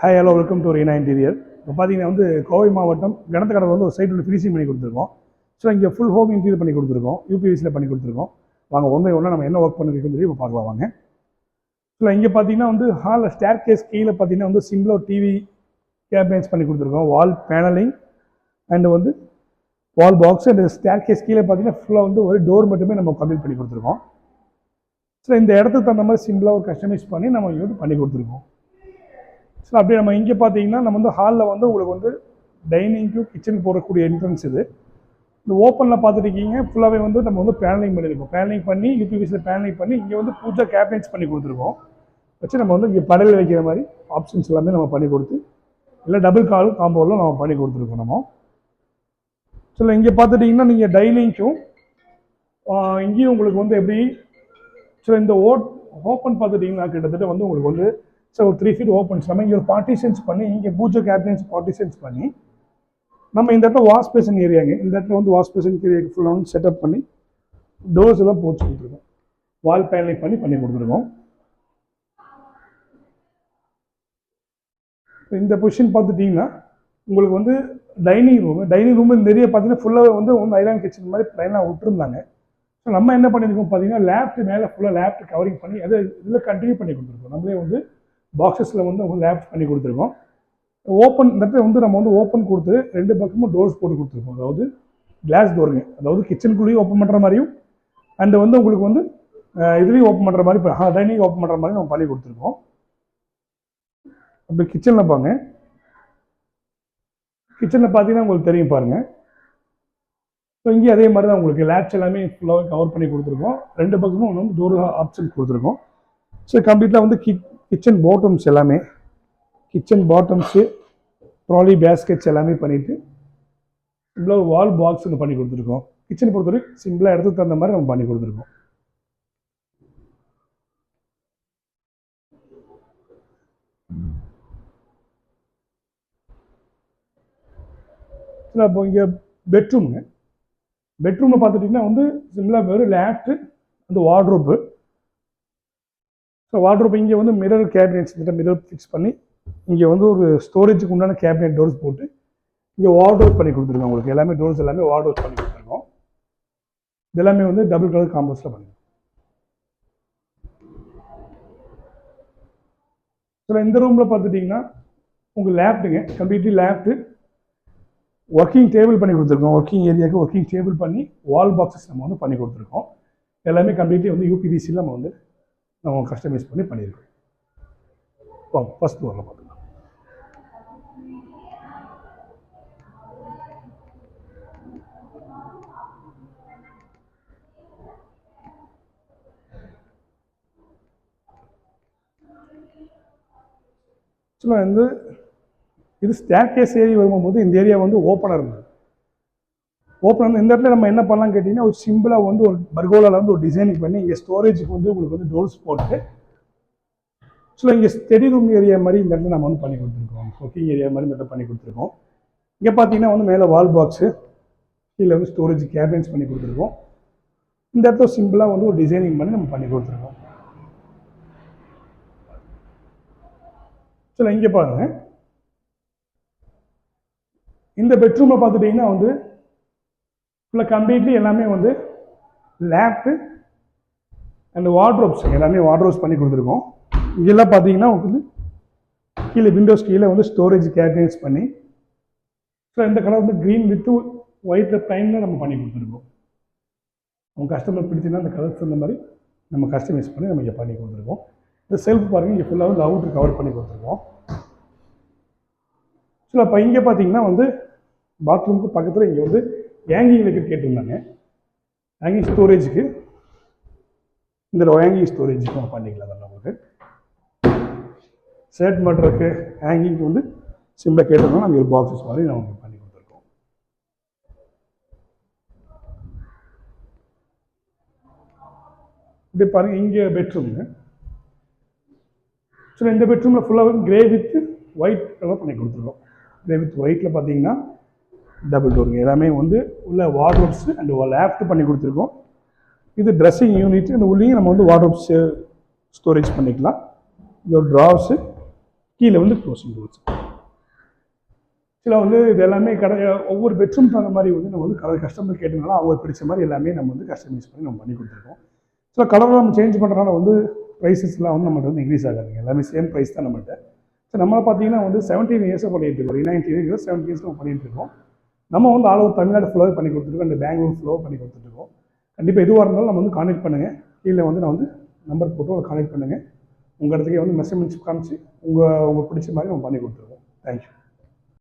Hi hello welcome to Reena interior. இப்போ பார்த்தீங்கன்னா வந்து கோவை மாவட்டம் கணத்தக்கடை வந்து ஒரு சைட்டில் ஃபினிஷிங் பண்ணி கொடுத்துருக்கோம். ஸோ இங்கே ஃபுல் ஹோம் இன்டீரியர் பண்ணி கொடுத்துருக்கோம், யூபிவிசியில் பண்ணி கொடுத்துருக்கோம். வாங்க ஒன்றை ஒன்றா நம்ம என்ன ஒர்க் பண்ணிருக்கோம்னு சொல்லி இப்போ பார்க்கலாம் வாங்க. ஸோ இங்கே பார்த்தீங்கன்னா வந்து ஹாலில் ஸ்டேர் கேஸ் கீழே பார்த்தீங்கன்னா வந்து சிம்பிளாக டிவி கேபினட்ஸ் பண்ணி கொடுத்துருக்கோம், வால் பேனலிங் அண்டு வந்து வால் பாக்ஸ் அண்ட் ஸ்டேர் கேஸ் கீழே பார்த்தீங்கன்னா ஃபுல்லாக வந்து ஒரு டோர் மட்டுமே நம்ம கம்ப்ளீட் பண்ணி கொடுத்துருக்கோம். ஸோ இந்த இடத்துக்கு தகுந்த மாதிரி சிம்பிளாக ஒரு கஸ்டமைஸ் பண்ணி நம்ம இங்கே வந்து பண்ணி கொடுத்துருக்கோம். ஸோ அப்படியே நம்ம இங்கே பார்த்தீங்கன்னா நம்ம வந்து ஹாலில் வந்து உங்களுக்கு வந்து டைனிங்க்கும் கிச்சனுக்கு போடக்கூடிய என்ட்ரன்ஸ் இது. இந்த ஓப்பனில் பார்த்துருக்கீங்க ஃபுல்லாகவே வந்து நம்ம வந்து பேனலிங் பண்ணியிருக்கோம். பேனலிங் பண்ணி யூபிவிசியில் பேனலிங் பண்ணி இங்கே வந்து பூஜா கேபினட்ஸ் பண்ணி கொடுத்துருக்கோம். வச்சு நம்ம வந்து இங்கே படல் வைக்கிற மாதிரி ஆப்ஷன்ஸ் எல்லாமே நம்ம பண்ணி கொடுத்து இல்லை டபுள் காம்பவுண்டில் நம்ம பண்ணி கொடுத்துருக்கோம் நம்ம. ஸோ இங்கே பார்த்துட்டிங்கன்னா நீங்கள் டைனிங்க்கும் இங்கேயும் உங்களுக்கு வந்து எப்படி ஸோ இந்த ஓப்பன் பார்த்துட்டிங்கன்னா கிட்டத்தட்ட வந்து உங்களுக்கு வந்து ஸோ 3 feet ஓப்பன்ஸ் நம்ம இங்கே ஒரு பார்ட்டிஷன்ஸ் பண்ணி இங்கே பூஜை கேபினட்ஸ் பார்ட்டிஷன்ஸ் பண்ணி நம்ம இந்த இடத்துல வாஷ் பேஷன் ஏரியாங்க, இந்த இடத்துல வந்து வாஷ் பேஷன் ஏரியாவுக்கு ஃபுல்லாக வந்து செட்டப் பண்ணி டோர்ஸ் எல்லாம் போட்டு கொடுத்துருக்கோம், வால் பேனலிங் பண்ணி கொடுத்துருக்கோம். இந்த பொசிஷன் பார்த்துட்டிங்கன்னா உங்களுக்கு வந்து டைனிங் ரூமு நிறைய பார்த்தீங்கன்னா ஃபுல்லாக வந்து ஐலாண்ட் கிச்சன் மாதிரி ப்ளைனாக விட்டுருந்தாங்க. ஸோ நம்ம என்ன பண்ணியிருக்கோம் பார்த்தீங்கன்னா லேப்ட் மேலே ஃபுல்லாக லேப்ட் கவரிங் பண்ணி அதை இதில் கண்டினியூ பண்ணி கொடுத்துருக்கோம். நம்மளே வந்து பாக்ஸஸில் வந்து லேப்ட் பண்ணி கொடுத்துருக்கோம். ஓப்பன் இந்த இடத்துல வந்து நம்ம வந்து ஓப்பன் கொடுத்து 2 பக்கமும் டோர்ஸ் போட்டு கொடுத்துருக்கோம். அதாவது கிளாஸ் டோருங்க, அதாவது கிச்சனுக்குள்ளேயும் ஓப்பன் பண்ணுற மாதிரியும் அண்டு வந்து உங்களுக்கு வந்து இதுலேயும் ஓப்பன் பண்ணுற மாதிரி டைனிங் ஓப்பன் பண்ணுற மாதிரி நம்ம பண்ணி கொடுத்துருக்கோம். அப்படி கிச்சனில் பாருங்க, கிச்சனில் பார்த்தீங்கன்னா உங்களுக்கு தெரியும் பாருங்கள். ஸோ இங்கே அதே மாதிரி தான் உங்களுக்கு லேப்ஸ் எல்லாமே ஃபுல்லாக கவர் பண்ணி கொடுத்துருக்கோம். 2 பக்கமும் வந்து டோர் ஆப்ஷன் கொடுத்துருக்கோம். ஸோ கம்ப்ளீட்டாக வந்து கிச்சன் பாட்டம்ஸ் எல்லாமே கிச்சன் பாட்டம்ஸு ட்ராலி பேஸ்கெட்ஸ் எல்லாமே பண்ணிவிட்டு சிம்பிளாக வால் பாக்ஸ் ஒன்று பண்ணி கொடுத்துருக்கோம். கிச்சனை பொறுத்தவரைக்கும் சிம்பிளாக இடத்துக்கு தகுந்த மாதிரி நம்ம பண்ணி கொடுத்துருக்கோம். அப்போ இங்கே பெட்ரூமுங்க, பெட்ரூமில் பார்த்துட்டிங்கன்னா வந்து சிம்பிளாக வெறும் லேப்ட்டு அந்த வார்ட்ரோப்பு. ஸோ வார்ட்ரோப் இங்கே வந்து மிரர் கேபினெட்ஸ் மிரர் ஃபிக்ஸ் பண்ணி இங்கே வந்து ஒரு ஸ்டோரேஜுக்கு உண்டான கேபினெட் டோர்ஸ் போட்டு இங்கே வார்ட்ரோப் பண்ணி கொடுத்துருக்கோம். உங்களுக்கு எல்லாமே டோர்ஸ் எல்லாமே வார்ட்ரோப் பண்ணி கொடுத்துருக்கோம். இது எல்லாமே வந்து டபுள் கலர் காம்போஸில் பண்ணிருக்கோம். ஸோ இந்த ரூமில் பார்த்துட்டிங்கன்னா உங்கள் லேப்ட்டுங்க கம்ப்ளீட்லி லேப்ட்டு ஒர்க்கிங் டேபிள் பண்ணி கொடுத்துருக்கோம். ஒர்க்கிங் ஏரியாவுக்கு ஒர்க்கிங் டேபிள் பண்ணி வால் பாக்ஸஸ் நம்ம வந்து பண்ணி கொடுத்துருக்கோம். எல்லாமே கம்ப்ளீட்லி வந்து யூபிவிசியில் நம்ம வந்து நம்ம கஸ்டமைஸ் பண்ணியிருக்கோம். ஃபர்ஸ்ட் ஃப்ளோரில் பார்த்துக்கலாம். வந்து இது ஸ்டேர் கேஸ் ஏறி வரும்போது இந்த ஏரியா வந்து ஓப்பனாக இருந்தது. ஓப்பனாக இந்த இடத்துல நம்ம என்ன பண்ணலாம் கேட்டிங்கன்னா ஒரு சிம்பிளாக வந்து ஒரு பர்கோலாவில் வந்து ஒரு டிசைனிங் பண்ணி இங்கே ஸ்டோரேஜுக்கு வந்து உங்களுக்கு வந்து டோர்ஸ் போட்டு ஸோ இங்கே ஸ்டடி ரூம் ஏரியா மாதிரி இந்த இடத்துல நம்ம வந்து பண்ணி கொடுத்துருக்கோம். குக்கிங் ஏரியா மாதிரி இந்த இடத்துல பண்ணி கொடுத்துருக்கோம். இங்கே பார்த்தீங்கன்னா வந்து மேலே வால் பாக்ஸு கீழே வந்து ஸ்டோரேஜ் கேபினட்ஸ் பண்ணி கொடுத்துருக்கோம். இந்த இடத்துல சிம்பிளாக வந்து ஒரு டிசைனிங் பண்ணி நம்ம பண்ணி கொடுத்துருக்கோம். ஸோ இங்கே பாருங்கள், இந்த பெட்ரூமில் பார்த்துட்டிங்கன்னா வந்து ஃபுல்லாக கம்ப்ளீட்லி எல்லாமே வந்து லேப்ட்டு அண்ட் வார்ட்ரோப்ஸ் எல்லாமே வார்ட்ரோப்ஸ் பண்ணி கொடுத்துருக்கோம். இங்கெல்லாம் பார்த்தீங்கன்னா வந்து கீழே விண்டோஸ் கீழே வந்து ஸ்டோரேஜ் கேபினட்ஸ் பண்ணி ஸோ இந்த கலர் வந்து க்ரீன் வித் ஒயிட் டைமில் நம்ம பண்ணி கொடுத்துருக்கோம். அவங்க கஸ்டமர் பிடிச்சிங்கன்னா அந்த கலர்ஸ் இந்த மாதிரி நம்ம கஸ்டமைஸ் பண்ணி நம்ம இங்கே பண்ணி கொடுத்துருக்கோம். இந்த செல்ஃப் பாருங்கள், இங்கே ஃபுல்லாக வந்து அவுட்ரு கவர் பண்ணி கொடுத்துருக்கோம். ஸோ இப்போ இங்கே பார்த்தீங்கன்னா வந்து பாத்ரூமுக்கு பக்கத்தில் இங்கே வந்து ஹேங்கிங் வைக்க கேட்டிருந்தாங்க. ஹேங்கிங் ஸ்டோரேஜுக்கு இந்த ஹேங்கிங் ஸ்டோரேஜுக்கு நம்ம பண்ணிக்கலாம். தான் உங்களுக்கு ஷர்ட் பண்ணுறதுக்கு ஹேங்கிங்க்கு வந்து சிம்பிளாக கேட்டிருந்தோம். நம்ம ஒரு பாக்ஸஸ் மாதிரி நம்ம பண்ணி கொடுத்துருக்கோம். இப்படி பாருங்கள், இங்கே பெட்ரூமுங்க. ஸோ இந்த பெட்ரூமில் ஃபுல்லாக கிரே வித் ஒயிட் கலர் பண்ணி கொடுத்துருக்கோம். கிரே வித் ஒயிட்டில் பார்த்தீங்கன்னா டபுள் டோருங்க, எல்லாமே வந்து உள்ள வார்ட்ரோப்ஸ் அண்ட் லேப்ட் பண்ணி கொடுத்துருக்கோம். இது ட்ரெஸ்ஸிங் யூனிட், இந்த உள்ளேயும் நம்ம வந்து வார்ட்ரோப்ஸ் ஸ்டோரேஜ் பண்ணிக்கலாம். இது ஒரு ட்ராவ்ஸு கீழே வந்து க்ளோசிங் டோர்ஸ். சில வந்து இது எல்லாமே ஒவ்வொரு பெட்ரூம் தகுந்த மாதிரி வந்து நம்ம வந்து கஸ்டமர் கேட்டதுனால அவங்களுக்கு பிடிச்ச மாதிரி எல்லாமே நம்ம வந்து கஸ்டமைஸ் பண்ணி கொடுத்துருக்கோம். சில கலரில் நம்ம சேஞ்ச் பண்ணுறதுனால வந்து ப்ரைஸஸ்லாம் வந்து நம்மகிட்ட வந்து இன்க்ரீஸ் ஆகாதுங்க. எல்லாமே சேம் ப்ரைஸ் தான் நம்மகிட்ட. ஸோ நம்ம பார்த்தீங்கன்னா வந்து 17 இயர்ஸாக பண்ணிகிட்டு இருக்கோம். 19 இயர்ஸ் 17 இயர்ஸ் நம்ம பண்ணிகிட்டு இருக்கோம். நம்ம வந்து ஆல் ஓவர் தமிழ்நாடு ஃபுல்லாகவே பண்ணி கொடுத்துருக்கோம். இந்த பெங்களூர் ஃபுல்லாக பண்ணி கொடுத்துருக்கோம். கண்டிப்பாக எதுவாக இருந்தாலும் நம்ம வந்து கான்டெக்ட் பண்ணுங்கள். கீழே வந்து நான் வந்து நம்பர் போட்டு கான்டெக்ட் பண்ணுங்கள். உங்கள் இடத்துக்கே வந்து மெஷர்மெண்ட்ஸ் காமிச்சு உங்களுக்கு பிடிச்ச மாதிரி நம்ம பண்ணி கொடுத்துருவோம். தேங்க்யூ.